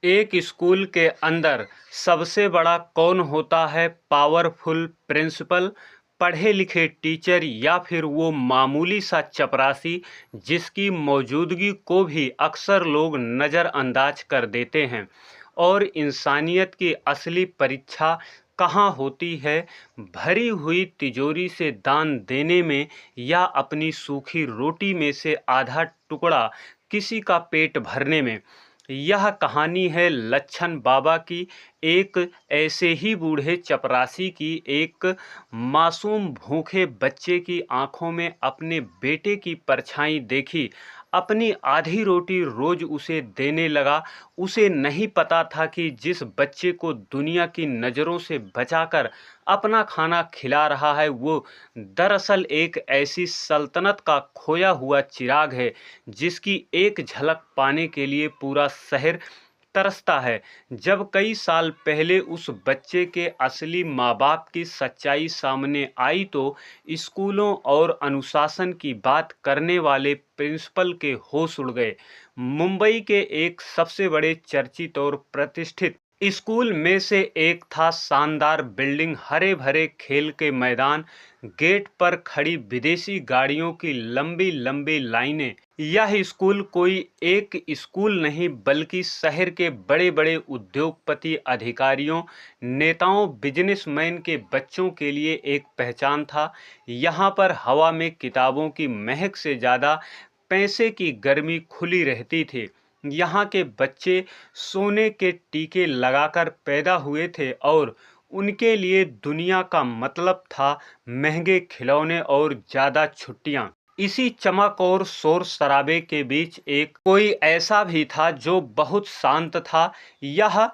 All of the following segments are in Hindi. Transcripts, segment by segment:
एक स्कूल के अंदर सबसे बड़ा कौन होता है? पावरफुल प्रिंसिपल, पढ़े लिखे टीचर या फिर वो मामूली सा चपरासी जिसकी मौजूदगी को भी अक्सर लोग नज़रअंदाज कर देते हैं। और इंसानियत की असली परीक्षा कहाँ होती है? भरी हुई तिजोरी से दान देने में या अपनी सूखी रोटी में से आधा टुकड़ा किसी का पेट भरने में। यह कहानी है लच्छन बाबा की, एक ऐसे ही बूढ़े चपरासी की। एक मासूम भूखे बच्चे की आंखों में अपने बेटे की परछाई देखी, अपनी आधी रोटी रोज उसे देने लगा। उसे नहीं पता था कि जिस बच्चे को दुनिया की नज़रों से बचाकर अपना खाना खिला रहा है वो दरअसल एक ऐसी सल्तनत का खोया हुआ चिराग है जिसकी एक झलक पाने के लिए पूरा शहर तरसता है। जब कई साल पहले उस बच्चे के असली माँ बाप की सच्चाई सामने आई तो स्कूलों और अनुशासन की बात करने वाले प्रिंसिपल के होश उड़ गए। मुंबई के एक सबसे बड़े चर्चित और प्रतिष्ठित स्कूल में से एक था। शानदार बिल्डिंग, हरे भरे खेल के मैदान, गेट पर खड़ी विदेशी गाड़ियों की लंबी लंबी लाइनें। यह स्कूल कोई एक स्कूल नहीं बल्कि शहर के बड़े बड़े उद्योगपति, अधिकारियों, नेताओं, बिजनेसमैन के बच्चों के लिए एक पहचान था। यहाँ पर हवा में किताबों की महक से ज़्यादा पैसे की गर्मी खुली रहती थी। यहाँ के बच्चे सोने के टीके लगाकर पैदा हुए थे और उनके लिए दुनिया का मतलब था महंगे खिलौने और ज़्यादा छुट्टियाँ। इसी चमक और शोर शराबे के बीच एक कोई ऐसा भी था जो बहुत शांत था। यह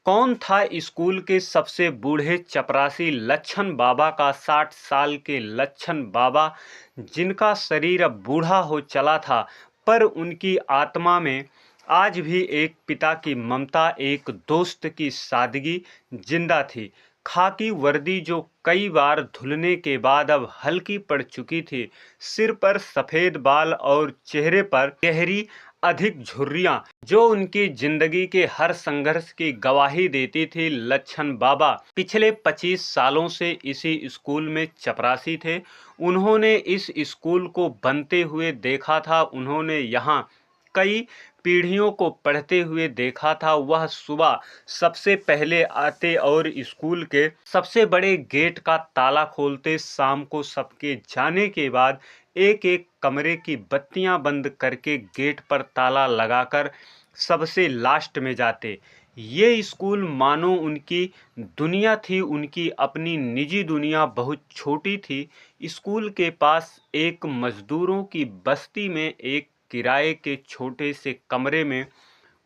कौन था? स्कूल के सबसे बूढ़े चपरासी लच्छन बाबा का 60 साल के लच्छन बाबा, जिनका शरीर अब बूढ़ा हो चला था पर उनकी आत्मा में आज भी एक पिता की ममता, एक दोस्त की सादगी जिंदा थी। खाकी वर्दी जो कई बार धुलने के बाद अब हल्की पड़ चुकी थी, सिर पर सफ़ेद बाल और चेहरे पर गहरी अधिक झुर्रियाँ जो उनकी जिंदगी के हर संघर्ष की गवाही देती थी। लच्छन बाबा पिछले 25 सालों से इसी स्कूल में चपरासी थे। उन्होंने इस स्कूल को बनते हुए देखा था, उन्होंने यहाँ कई पीढ़ियों को पढ़ते हुए देखा था। वह सुबह सबसे पहले आते और स्कूल के सबसे बड़े गेट का ताला खोलते, शाम को सबके जाने के बाद एक एक कमरे की बत्तियां बंद करके गेट पर ताला लगाकर सबसे लास्ट में जाते। ये स्कूल मानो उनकी दुनिया थी, उनकी अपनी निजी दुनिया बहुत छोटी थी। स्कूल के पास एक मजदूरों की बस्ती में एक किराए के छोटे से कमरे में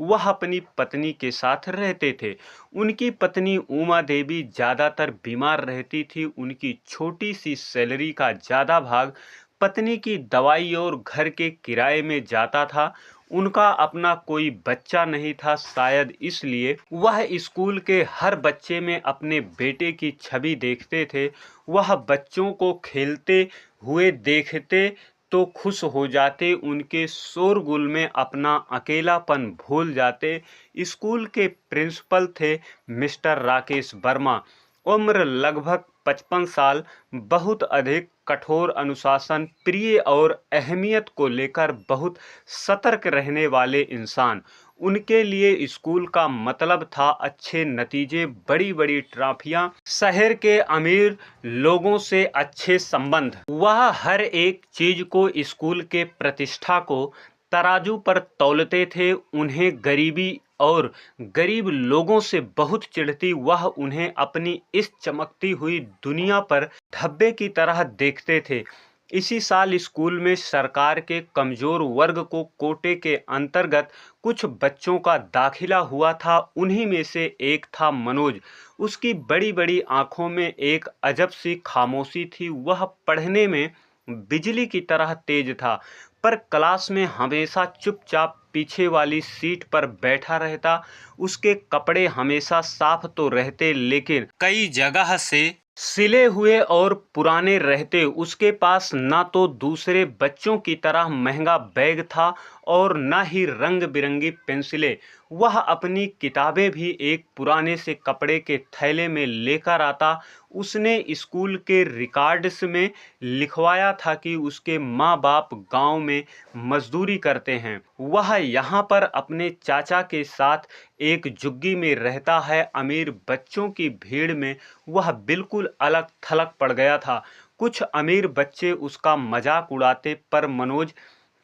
वह अपनी पत्नी के साथ रहते थे। उनकी पत्नी उमा देवी ज़्यादातर बीमार रहती थी। उनकी छोटी सी सैलरी का ज़्यादा भाग पत्नी की दवाई और घर के किराए में जाता था। उनका अपना कोई बच्चा नहीं था, शायद इसलिए वह स्कूल के हर बच्चे में अपने बेटे की छवि देखते थे। वह बच्चों को खेलते हुए देखते तो खुश हो जाते, उनके शोरगुल में अपना अकेलापन भूल जाते। स्कूल के प्रिंसिपल थे मिस्टर राकेश वर्मा। उम्र लगभग 55 साल, बहुत अधिक कठोर, अनुशासन प्रिय और अहमियत को लेकर बहुत सतर्क रहने वाले इंसान। उनके लिए स्कूल का मतलब था अच्छे नतीजे, बड़ी बड़ी ट्रॉफियां, शहर के अमीर लोगों से अच्छे संबंध। वह हर एक चीज को, स्कूल के प्रतिष्ठा को तराजू पर तौलते थे। उन्हें गरीबी और गरीब लोगों से बहुत चिढ़ती। वह उन्हें अपनी इस चमकती हुई दुनिया पर धब्बे की तरह देखते थे। इसी साल स्कूल में सरकार के कमजोर वर्ग को कोटे के अंतर्गत कुछ बच्चों का दाखिला हुआ था। उन्हीं में से एक था मनोज। उसकी बड़ी बड़ी आंखों में एक अजब सी खामोशी थी। वह पढ़ने में बिजली की तरह तेज था पर क्लास में हमेशा चुपचाप पीछे वाली सीट पर बैठा रहता। उसके कपड़े हमेशा साफ तो रहते लेकिन कई जगह से सिले हुए और पुराने रहते। उसके पास ना तो दूसरे बच्चों की तरह महंगा बैग था और ना ही रंग बिरंगी पेंसिलें। वह अपनी किताबें भी एक पुराने से कपड़े के थैले में लेकर आता। उसने स्कूल के रिकॉर्ड्स में लिखवाया था कि उसके माँ बाप गांव में मजदूरी करते हैं। वह यहाँ पर अपने चाचा के साथ एक झुग्गी में रहता है। अमीर बच्चों की भीड़ में वह बिल्कुल अलग थलग पड़ गया था। कुछ अमीर बच्चे उसका मजाक उड़ाते, पर मनोज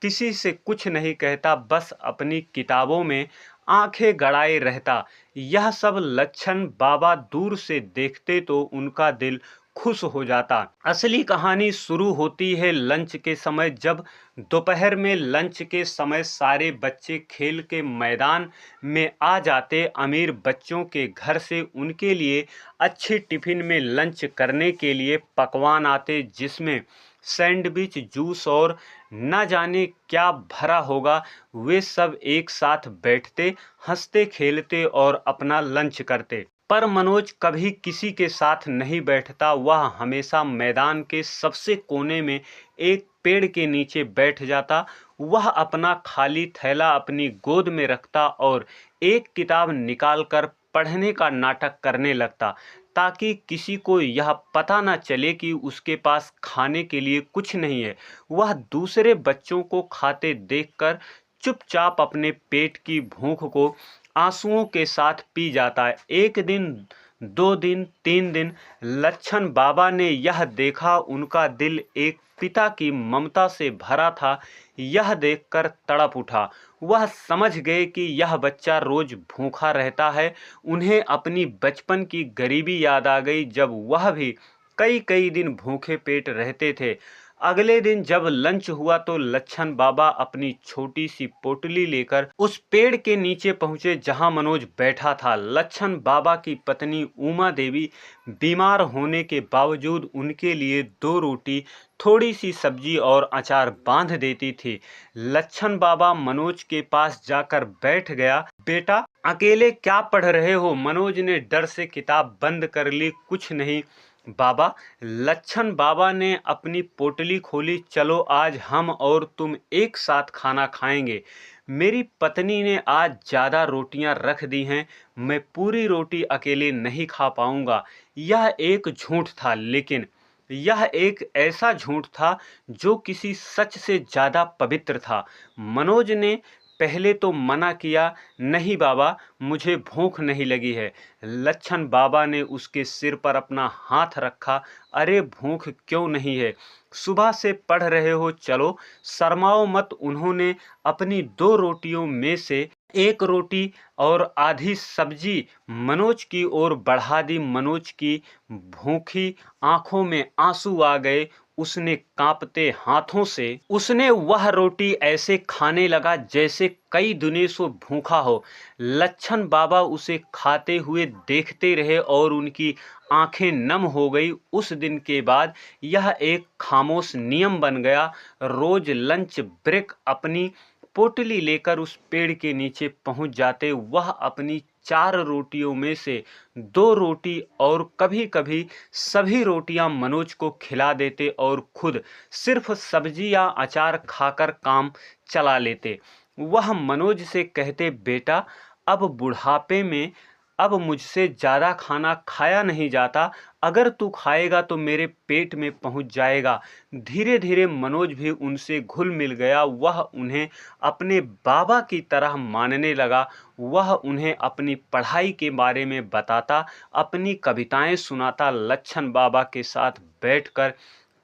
किसी से कुछ नहीं कहता, बस अपनी किताबों में आंखें गड़ाए रहता। यह सब लच्छन बाबा दूर से देखते तो उनका दिल खुश हो जाता। असली कहानी शुरू होती है लंच के समय, जब दोपहर में लंच के समय सारे बच्चे खेल के मैदान में आ जाते। अमीर बच्चों के घर से उनके लिए अच्छे टिफिन में लंच करने के लिए पकवान आते, जिसमें सैंडविच, जूस और न जाने क्या भरा होगा। वे सब एक साथ बैठते, हंसते खेलते और अपना लंच करते। पर मनोज कभी किसी के साथ नहीं बैठता। वह हमेशा मैदान के सबसे कोने में एक पेड़ के नीचे बैठ जाता। वह अपना खाली थैला अपनी गोद में रखता और एक किताब निकालकर पढ़ने का नाटक करने लगता, ताकि किसी को यह पता न चले कि उसके पास खाने के लिए कुछ नहीं है। वह दूसरे बच्चों को खाते देखकर चुपचाप अपने पेट की भूख को आंसुओं के साथ पी जाता है। एक दिन, 2 दिन, 3 दिन लच्छन बाबा ने यह देखा। उनका दिल एक पिता की ममता से भरा था। यह देखकर तड़प उठा। वह समझ गए कि यह बच्चा रोज भूखा रहता है। उन्हें अपनी बचपन की गरीबी याद आ गई, जब वह भी कई कई दिन भूखे पेट रहते थे। अगले दिन जब लंच हुआ तो लच्छन बाबा अपनी छोटी सी पोटली लेकर उस पेड़ के नीचे पहुंचे जहां मनोज बैठा था। लच्छन बाबा की पत्नी उमा देवी बीमार होने के बावजूद उनके लिए 2 रोटी, थोड़ी सी सब्जी और अचार बांध देती थी। लच्छन बाबा मनोज के पास जाकर बैठ गया। बेटा, अकेले क्या पढ़ रहे हो? मनोज ने डर से किताब बंद कर ली। कुछ नहीं बाबा। लच्छन बाबा ने अपनी पोटली खोली। चलो, आज हम और तुम एक साथ खाना खाएंगे। मेरी पत्नी ने आज ज़्यादा रोटियां रख दी हैं। मैं पूरी रोटी अकेले नहीं खा पाऊंगा। यह एक झूठ था, लेकिन यह एक ऐसा झूठ था जो किसी सच से ज़्यादा पवित्र था। मनोज ने पहले तो मना किया, नहीं बाबा, मुझे भूख नहीं लगी है। लच्छन बाबा ने उसके सिर पर अपना हाथ रखा। अरे, भूख क्यों नहीं है? सुबह से पढ़ रहे हो, चलो शर्माओ मत। उन्होंने अपनी 2 रोटियों में से एक रोटी और आधी सब्जी मनोज की ओर बढ़ा दी। मनोज की भूखी आंखों में आंसू आ गए। उसने कांपते हाथों से उसने वह रोटी ऐसे खाने लगा जैसे कई दिनों से भूखा हो। लच्छन बाबा उसे खाते हुए देखते रहे और उनकी आंखें नम हो गई। उस दिन के बाद यह एक खामोश नियम बन गया। रोज लंच ब्रेक अपनी पोटली लेकर उस पेड़ के नीचे पहुंच जाते। वह अपनी 4 रोटियों में से 2 रोटी और कभी कभी सभी रोटियां मनोज को खिला देते और खुद सिर्फ सब्जी या अचार खाकर काम चला लेते। वह मनोज से कहते, बेटा, अब बुढ़ापे में अब मुझसे ज़्यादा खाना खाया नहीं जाता। अगर तू खाएगा तो मेरे पेट में पहुंच जाएगा। धीरे धीरे मनोज भी उनसे घुल मिल गया। वह उन्हें अपने बाबा की तरह मानने लगा। वह उन्हें अपनी पढ़ाई के बारे में बताता, अपनी कविताएं सुनाता। लच्छन बाबा के साथ बैठकर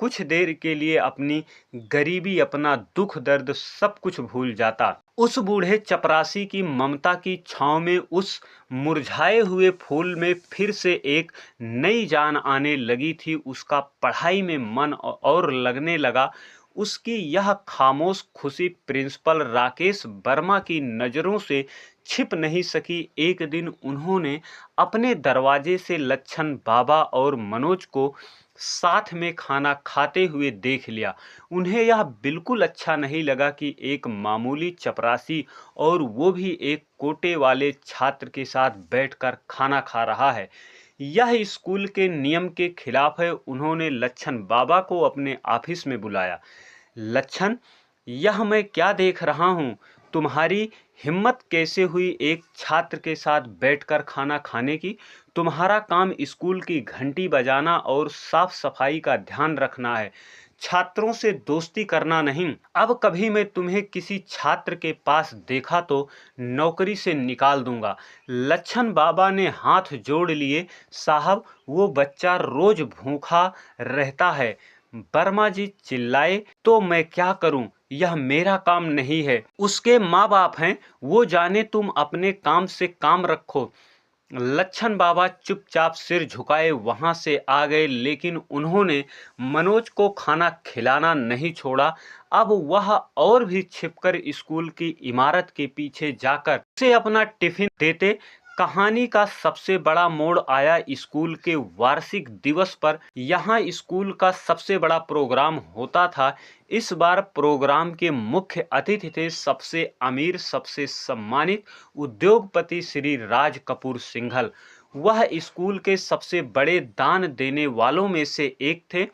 कुछ देर के लिए अपनी गरीबी, अपना दुख दर्द सब कुछ भूल जाता। उस बूढ़े चपरासी की ममता की छांव में उस मुरझाए हुए फूल में फिर से एक नई जान आने लगी थी। उसका पढ़ाई में मन और लगने लगा। उसकी यह खामोश खुशी प्रिंसिपल राकेश वर्मा की नज़रों से छिप नहीं सकी। एक दिन उन्होंने अपने दरवाजे से लच्छन बाबा और मनोज को साथ में खाना खाते हुए देख लिया। उन्हें यह बिल्कुल अच्छा नहीं लगा कि एक मामूली चपरासी, और वो भी एक कोटे वाले छात्र के साथ बैठकर खाना खा रहा है। यह स्कूल के नियम के खिलाफ है। उन्होंने लच्छन बाबा को अपने ऑफिस में बुलाया। लच्छन, यह मैं क्या देख रहा हूँ? तुम्हारी हिम्मत कैसे हुई एक छात्र के साथ बैठकर खाना खाने की? तुम्हारा काम स्कूल की घंटी बजाना और साफ सफाई का ध्यान रखना है, छात्रों से दोस्ती करना नहीं। अब कभी मैं तुम्हें किसी छात्र के पास देखा तो नौकरी से निकाल दूंगा। लच्छन बाबा ने हाथ जोड़ लिए। साहब, वो बच्चा रोज भूखा रहता है। वर्मा जी चिल्लाए। तो मैं क्या करूं? यह मेरा काम नहीं है, उसके माँ बाप हैं, वो जाने। तुम अपने काम से काम रखो। लच्छन बाबा चुपचाप सिर झुकाए वहां से आ गए, लेकिन उन्होंने मनोज को खाना खिलाना नहीं छोड़ा। अब वह और भी छिपकर स्कूल की इमारत के पीछे जाकर उसे अपना टिफिन देते। कहानी का सबसे बड़ा मोड़ आया स्कूल के वार्षिक दिवस पर। यहाँ स्कूल का सबसे बड़ा प्रोग्राम होता था। इस बार प्रोग्राम के मुख्य अतिथि थे सबसे अमीर, सबसे सम्मानित उद्योगपति श्री राज कपूर सिंघल। वह स्कूल के सबसे बड़े दान देने वालों में से एक थे।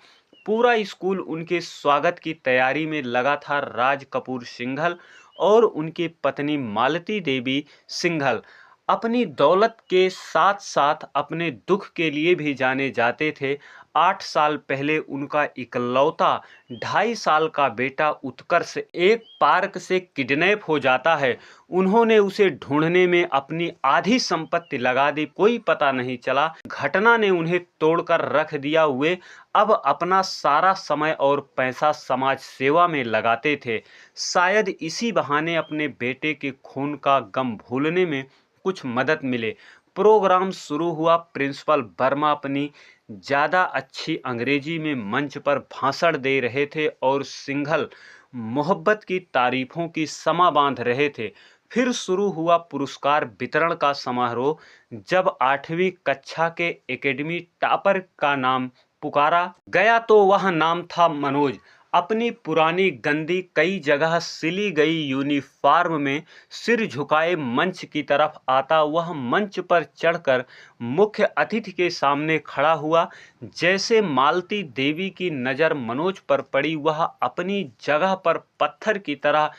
पूरा स्कूल उनके स्वागत की तैयारी में लगा था। राज कपूर सिंघल और उनकी पत्नी मालती देवी सिंघल अपनी दौलत के साथ साथ अपने दुख के लिए भी जाने जाते थे। 8 साल पहले उनका इकलौता 2.5 साल का बेटा उत्कर्ष एक पार्क से किडनैप हो जाता है। उन्होंने उसे ढूंढने में अपनी आधी संपत्ति लगा दी, कोई पता नहीं चला। घटना ने उन्हें तोड़कर रख दिया। वे अब अपना सारा समय और पैसा समाज सेवा में लगाते थे। शायद इसी बहाने अपने बेटे के खून का गम भूलने में कुछ मदद मिले। प्रोग्राम शुरू हुआ। प्रिंसिपल वर्मा अपनी ज़्यादा अच्छी अंग्रेजी में मंच पर भाषण दे रहे थे और सिंघल मोहब्बत की तारीफों की समा बांध रहे थे। फिर शुरू हुआ पुरस्कार वितरण का समारोह। जब 8वीं कक्षा के एकेडमी टॉपर का नाम पुकारा गया तो वह नाम था मनोज। अपनी पुरानी गंदी कई जगह सिली गई यूनिफॉर्म में सिर झुकाए मंच की तरफ आता वह मंच पर चढ़कर मुख्य अतिथि के सामने खड़ा हुआ। जैसे मालती देवी की नज़र मनोज पर पड़ी, वह अपनी जगह पर पत्थर की तरह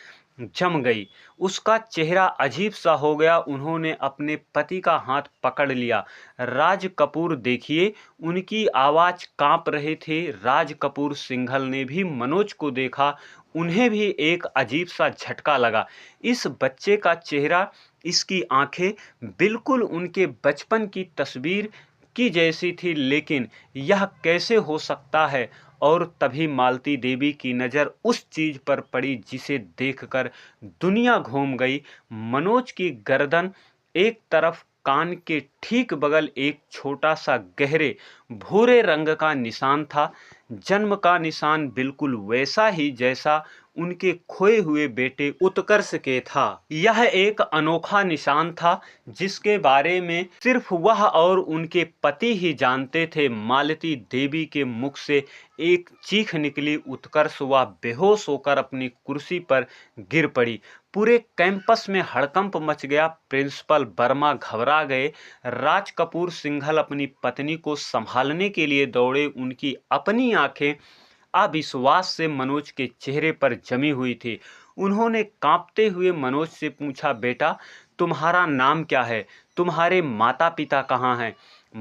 जम गई। उसका चेहरा अजीब सा हो गया। उन्होंने अपने पति का हाथ पकड़ लिया। राज कपूर देखिए। उनकी आवाज़ कांप रहे थे। राज कपूर सिंघल ने भी मनोज को देखा। उन्हें भी एक अजीब सा झटका लगा। इस बच्चे का चेहरा, इसकी आंखें बिल्कुल उनके बचपन की तस्वीर की जैसी थी। लेकिन यह कैसे हो सकता है? और तभी मालती देवी की नज़र उस चीज़ पर पड़ी जिसे देखकर दुनिया घूम गई। मनोज की गर्दन एक तरफ, कान के ठीक बगल एक छोटा सा गहरे भूरे रंग का निशान था। जन्म का निशान बिल्कुल वैसा ही जैसा उनके खोए हुए बेटे उत्कर्ष के था। यह एक अनोखा निशान था जिसके बारे में सिर्फ वह और उनके पति ही जानते थे। मालती देवी के मुख से एक चीख निकली। उत्कर्ष वह बेहोश होकर अपनी कुर्सी पर गिर पड़ी। पूरे कैंपस में हड़कंप मच गया। प्रिंसिपल वर्मा घबरा गए। राज कपूर सिंघल अपनी पत्नी को संभालने के लिए दौड़े। उनकी अपनी आंखें अविश्वास से मनोज के चेहरे पर जमी हुई थी। उन्होंने कांपते हुए मनोज से पूछा, बेटा तुम्हारा नाम क्या है? तुम्हारे माता पिता कहाँ हैं?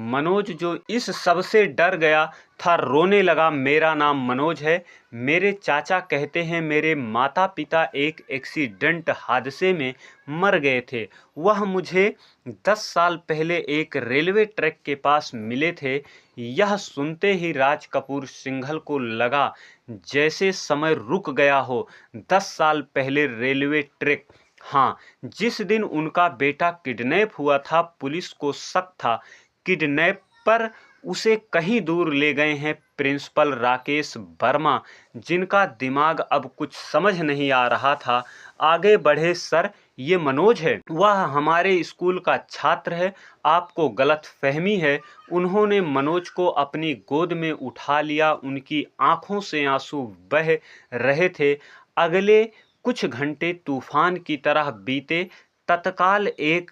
मनोज, जो इस सब से डर गया था, रोने लगा। मेरा नाम मनोज है। मेरे चाचा कहते हैं मेरे माता पिता एक एक्सीडेंट हादसे में मर गए थे। वह मुझे 10 साल पहले एक रेलवे ट्रैक के पास मिले थे। यह सुनते ही राज कपूर सिंघल को लगा जैसे समय रुक गया हो। 10 साल पहले रेलवे ट्रैक, हाँ, जिस दिन उनका बेटा किडनैप हुआ था। पुलिस को शक था किडनैपर उसे कहीं दूर ले गए हैं। प्रिंसिपल राकेश वर्मा, जिनका दिमाग अब कुछ समझ नहीं आ रहा था, आगे बढ़े। सर, ये मनोज है। वह हमारे स्कूल का छात्र है। आपको गलत फहमी है। उन्होंने मनोज को अपनी गोद में उठा लिया। उनकी आंखों से आंसू बह रहे थे। अगले कुछ घंटे तूफान की तरह बीते। तत्काल एक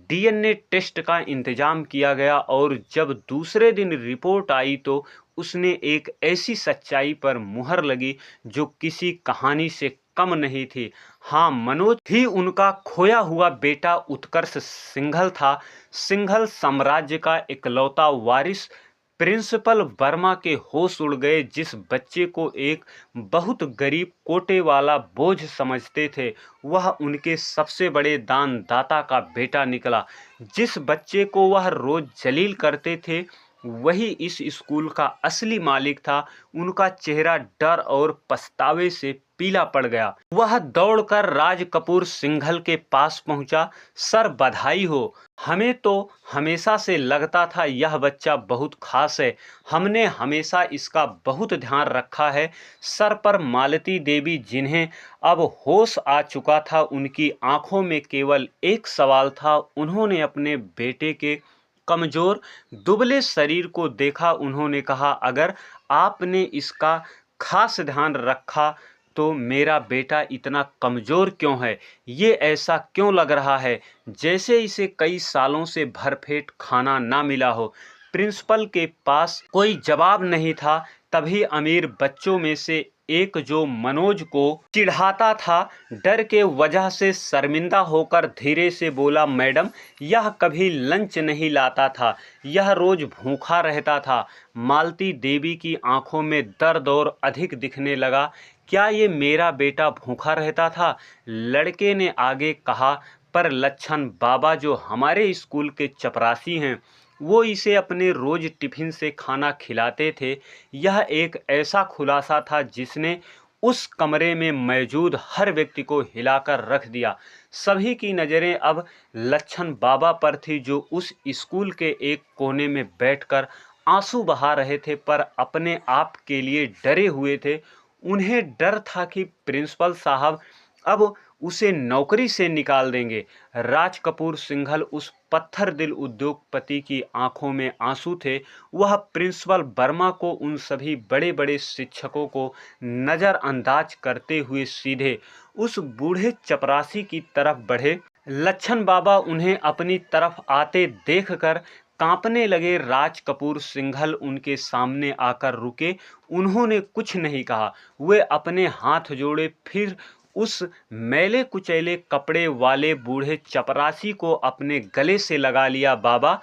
डीएनए टेस्ट का इंतजाम किया गया और जब दूसरे दिन रिपोर्ट आई तो उसने एक ऐसी सच्चाई पर मुहर लगी जो किसी कहानी से कम नहीं थी। हाँ, मनोज ही उनका खोया हुआ बेटा उत्कर्ष सिंघल था। सिंघल साम्राज्य का इकलौता वारिस। प्रिंसिपल वर्मा के होश उड़ गए। जिस बच्चे को एक बहुत गरीब कोटे वाला बोझ समझते थे, वह उनके सबसे बड़े दानदाता का बेटा निकला। जिस बच्चे को वह रोज जलील करते थे, वही इस स्कूल का असली मालिक था। उनका चेहरा डर और पछतावे से पीला पड़ गया। वह दौड़कर राज कपूर सिंघल के पास पहुंचा। सर, बधाई हो। हमें तो हमेशा से लगता था यह बच्चा बहुत खास है। हमने हमेशा इसका बहुत ध्यान रखा है। सर, पर मालती देवी, जिन्हें अब होश आ चुका था, उनकी आंखों में केवल एक सवाल था। उन्होंने अपने बेटे के कमजोर दुबले शरीर को देखा। उन्होंने कहा, अगर आपने इसका खास ध्यान रखा तो मेरा बेटा इतना कमजोर क्यों है? ये ऐसा क्यों लग रहा है जैसे इसे कई सालों से भरपेट खाना ना मिला हो? प्रिंसिपल के पास कोई जवाब नहीं था। तभी अमीर बच्चों में से एक, जो मनोज को चिढ़ाता था, डर के वजह से शर्मिंदा होकर धीरे से बोला, मैडम, यह कभी लंच नहीं लाता था। यह रोज भूखा रहता था। मालती देवी की आंखों में दर्द और अधिक दिखने लगा। क्या ये मेरा बेटा भूखा रहता था? लड़के ने आगे कहा, पर लच्छन बाबा, जो हमारे स्कूल के चपरासी हैं, वो इसे अपने रोज टिफिन से खाना खिलाते थे। यह एक ऐसा खुलासा था जिसने उस कमरे में मौजूद हर व्यक्ति को हिलाकर रख दिया। सभी की नज़रें अब लच्छन बाबा पर थी, जो उस स्कूल के एक कोने में बैठकर आंसू बहा रहे थे, पर अपने आप के लिए डरे हुए थे। उन्हें डर था कि प्रिंसिपल साहब अब उसे नौकरी से निकाल देंगे। राज कपूर सिंघल उस पत्थर दिल उद्योगपति की आंखों में आंसू थे। वह प्रिंसिपल वर्मा को, उन सभी बड़े बड़े शिक्षकों को नज़रअंदाज करते हुए सीधे उस बूढ़े चपरासी की तरफ बढ़े। लच्छन बाबा उन्हें अपनी तरफ आते देखकर कांपने लगे। राज कपूर सिंघल उनके सामने आकर रुके। उन्होंने कुछ नहीं कहा। वे अपने हाथ जोड़े, फिर उस मैले कुचैले कपड़े वाले बूढ़े चपरासी को अपने गले से लगा लिया। बाबा,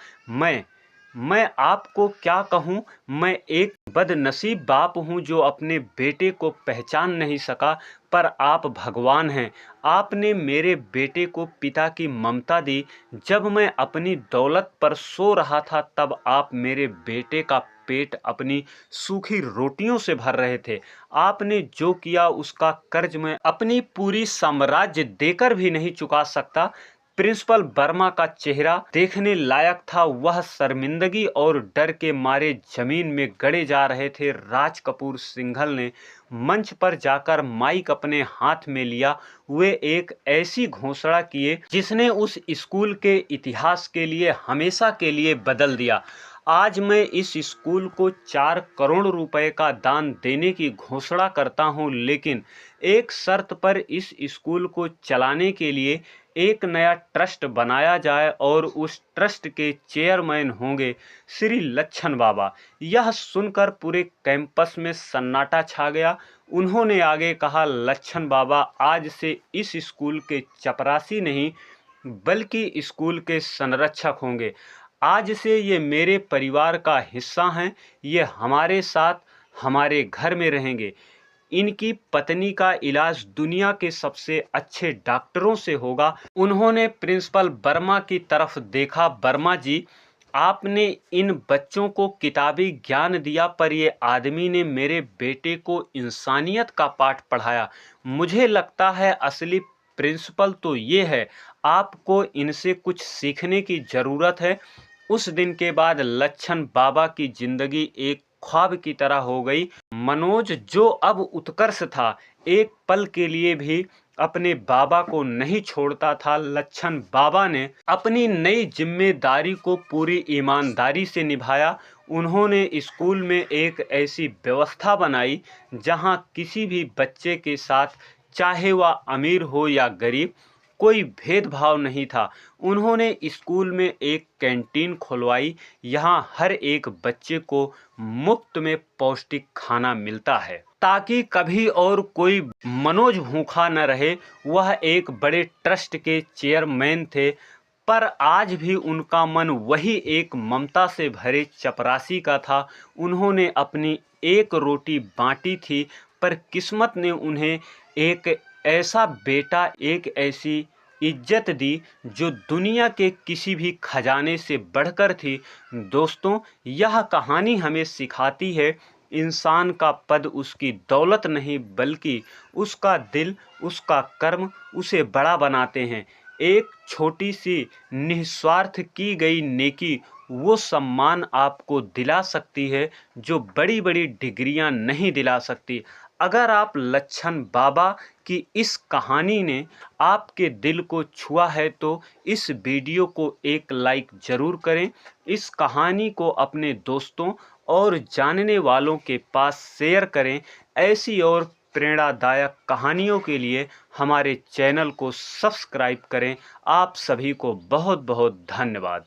मैं आपको क्या कहूँ? मैं एक बदनसीब बाप हूँ जो अपने बेटे को पहचान नहीं सका, पर आप भगवान हैं। आपने मेरे बेटे को पिता की ममता दी। जब मैं अपनी दौलत पर सो रहा था, तब आप मेरे बेटे का पेट अपनी सूखी रोटियों से भर रहे थे। आपने जो किया उसका कर्ज मैं अपनी पूरी साम्राज्य देकर भी नहीं चुका सकता। प्रिंसिपल वर्मा का चेहरा देखने लायक था। वह शर्मिंदगी और डर के मारे जमीन में गड़े जा रहे थे। राज कपूर सिंघल ने मंच पर जाकर माइक अपने हाथ में लिया। वे एक ऐसी घोषणा किए जिसने उस स्कूल के इतिहास के लिए हमेशा के लिए बदल दिया। आज मैं इस स्कूल को 4 करोड़ रुपए का दान देने की घोषणा करता हूं, लेकिन एक शर्त पर। इस स्कूल को चलाने के लिए एक नया ट्रस्ट बनाया जाए और उस ट्रस्ट के चेयरमैन होंगे श्री लच्छन बाबा। यह सुनकर पूरे कैंपस में सन्नाटा छा गया। उन्होंने आगे कहा, लच्छन बाबा आज से इस स्कूल के चपरासी नहीं, बल्कि स्कूल के संरक्षक होंगे। आज से ये मेरे परिवार का हिस्सा हैं। ये हमारे साथ हमारे घर में रहेंगे। इनकी पत्नी का इलाज दुनिया के सबसे अच्छे डॉक्टरों से होगा। उन्होंने प्रिंसिपल वर्मा की तरफ देखा। वर्मा जी, आपने इन बच्चों को किताबी ज्ञान दिया, पर ये आदमी ने मेरे बेटे को इंसानियत का पाठ पढ़ाया। मुझे लगता है असली प्रिंसिपल तो ये है। आपको इनसे कुछ सीखने की ज़रूरत है। उस दिन के बाद लच्छन बाबा की जिंदगी एक ख्वाब की तरह हो गई। मनोज, जो अब उत्कर्ष था, एक पल के लिए भी अपने बाबा को नहीं छोड़ता था। लच्छन बाबा ने अपनी नई जिम्मेदारी को पूरी ईमानदारी से निभाया। उन्होंने स्कूल में एक ऐसी व्यवस्था बनाई जहां किसी भी बच्चे के साथ, चाहे वह अमीर हो या गरीब, कोई भेदभाव नहीं था। उन्होंने स्कूल में एक कैंटीन खुलवाई। यहाँ हर एक बच्चे को मुफ्त में पौष्टिक खाना मिलता है ताकि कभी और कोई मनोज भूखा न रहे। वह एक बड़े ट्रस्ट के चेयरमैन थे, पर आज भी उनका मन वही एक ममता से भरे चपरासी का था। उन्होंने अपनी एक रोटी बांटी थी, पर किस्मत ने उन्हें एक ऐसा बेटा, एक ऐसी इज्जत दी जो दुनिया के किसी भी खजाने से बढ़कर थी। दोस्तों, यह कहानी हमें सिखाती है इंसान का पद उसकी दौलत नहीं बल्कि उसका दिल, उसका कर्म उसे बड़ा बनाते हैं। एक छोटी सी निस्वार्थ की गई नेकी वो सम्मान आपको दिला सकती है जो बड़ी बड़ी डिग्रियां नहीं दिला सकती। अगर आप लच्छन बाबा की इस कहानी ने आपके दिल को छुआ है तो इस वीडियो को एक लाइक ज़रूर करें। इस कहानी को अपने दोस्तों और जानने वालों के पास शेयर करें। ऐसी और प्रेरणादायक कहानियों के लिए हमारे चैनल को सब्सक्राइब करें। आप सभी को बहुत बहुत धन्यवाद।